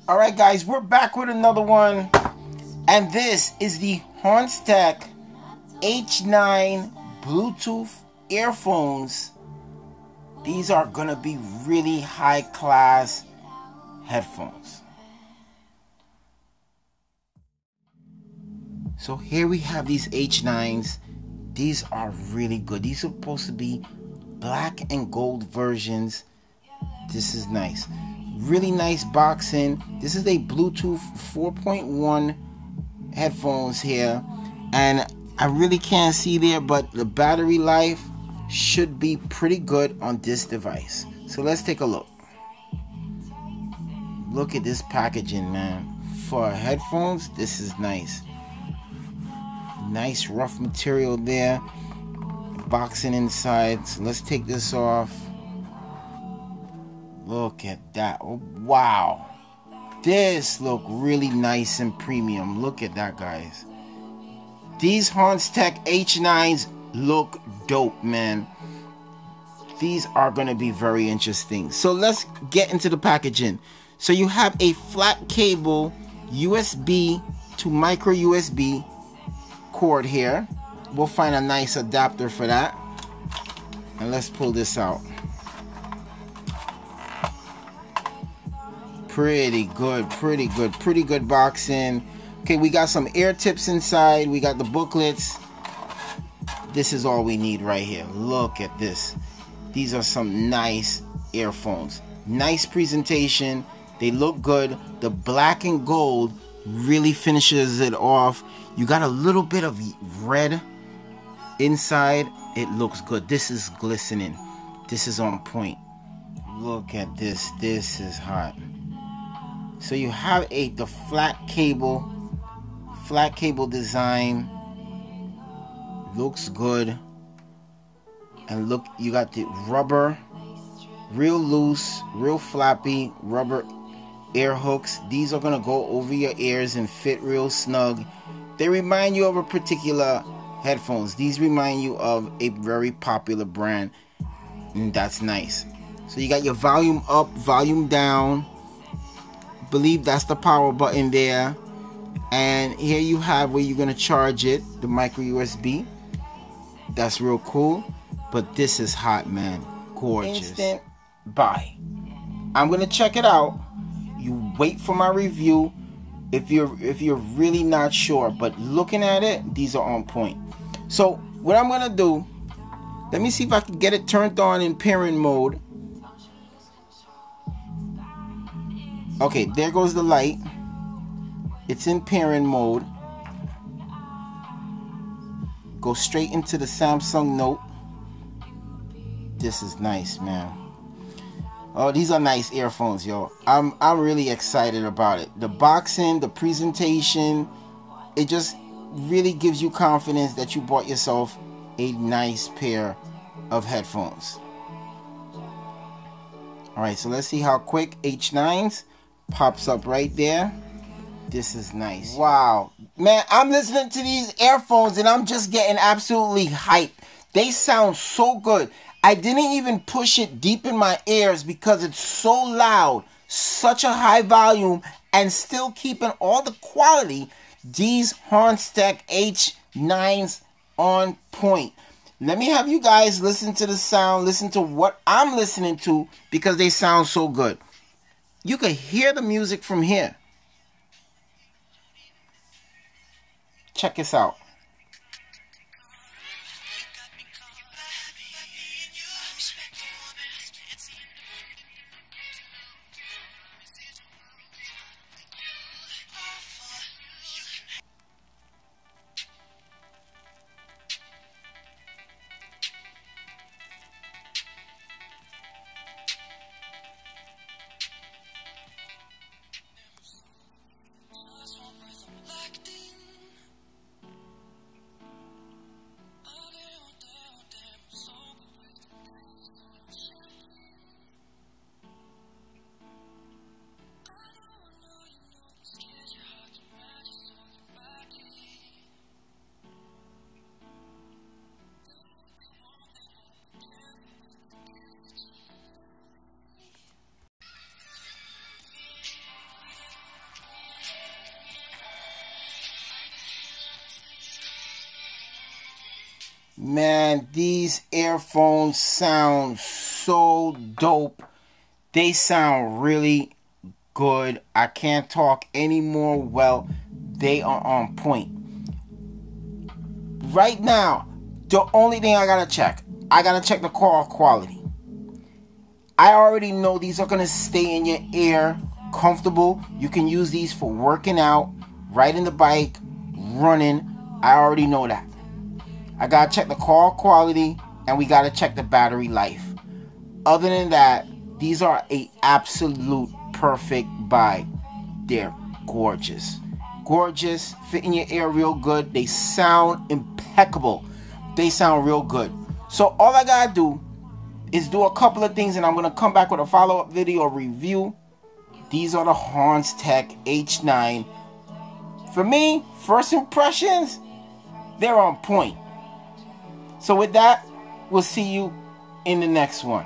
Alright guys, we're back with another one, and this is the Honstek H9 Bluetooth Earphones. These are gonna be really high class headphones. So here we have these H9s. These are really good. These are supposed to be black and gold versions. This is nice. Really nice boxing. This is a Bluetooth 4.1 headphones here, and I really can't see there, but the battery life should be pretty good on this device. So let's take a look. Look at this packaging, man. For headphones, this is nice. Nice rough material there. Boxing inside. So let's take this off. Look at that. Oh, wow. This look really nice and premium. Look at that, guys. These Honstek H9s look dope, man. These are going to be very interesting. So let's get into the packaging. So you have a flat cable USB to micro USB cord here. We'll find a nice adapter for that. And let's pull this out. Pretty good boxing. Okay, we got some ear tips inside. We got the booklets. This is all we need right here. Look at this. These are some nice earphones. Nice presentation. They look good. The black and gold really finishes it off. You got a little bit of red inside. It looks good. This is glistening. This is on point. Look at this. This is hot. So you have the flat cable design. Looks good. And look, you got the rubber, real loose, real flappy rubber ear hooks. These are gonna go over your ears and fit real snug. They remind you of a particular headphones. These remind you of a very popular brand, and that's nice. So you got your volume up, volume down. Believe that's the power button there, and here you have where you're gonna charge it, the micro USB. That's real cool. But this is hot, man. Gorgeous. Instant buy. I'm gonna check it out. You wait for my review if you're really not sure, but looking at it, these are on point. So what I'm gonna do, let me see if I can get it turned on in pairing mode. Okay, there goes the light. It's in pairing mode. Go straight into the Samsung Note. This is nice, man. Oh, these are nice earphones, yo. I'm really excited about it. The boxing, the presentation, it just really gives you confidence that you bought yourself a nice pair of headphones. Alright, so let's see how quick H9s pops up right there. This is nice. Wow, man, I'm listening to these earphones and I'm just getting absolutely hyped. They sound so good. I didn't even push it deep in my ears because it's so loud, such a high volume, and still keeping all the quality. These Honstek H9s on point. Let me have you guys listen to the sound, listen to what I'm listening to, because they sound so good. You can hear the music from here. Check this out. Man, these earphones sound so dope. They sound really good. I can't talk anymore. Well, they are on point. Right now, the only thing I gotta check the call quality. I already know these are gonna stay in your ear comfortable. You can use these for working out, riding the bike, running. I already know that. I gotta check the call quality, and we gotta check the battery life. Other than that, these are a absolute perfect buy. They're gorgeous. Gorgeous, fit in your ear real good. They sound impeccable. They sound real good. So all I gotta do is do a couple of things, and I'm gonna come back with a follow-up video review. These are the Honstek H9. For me, first impressions, they're on point. So with that, we'll see you in the next one.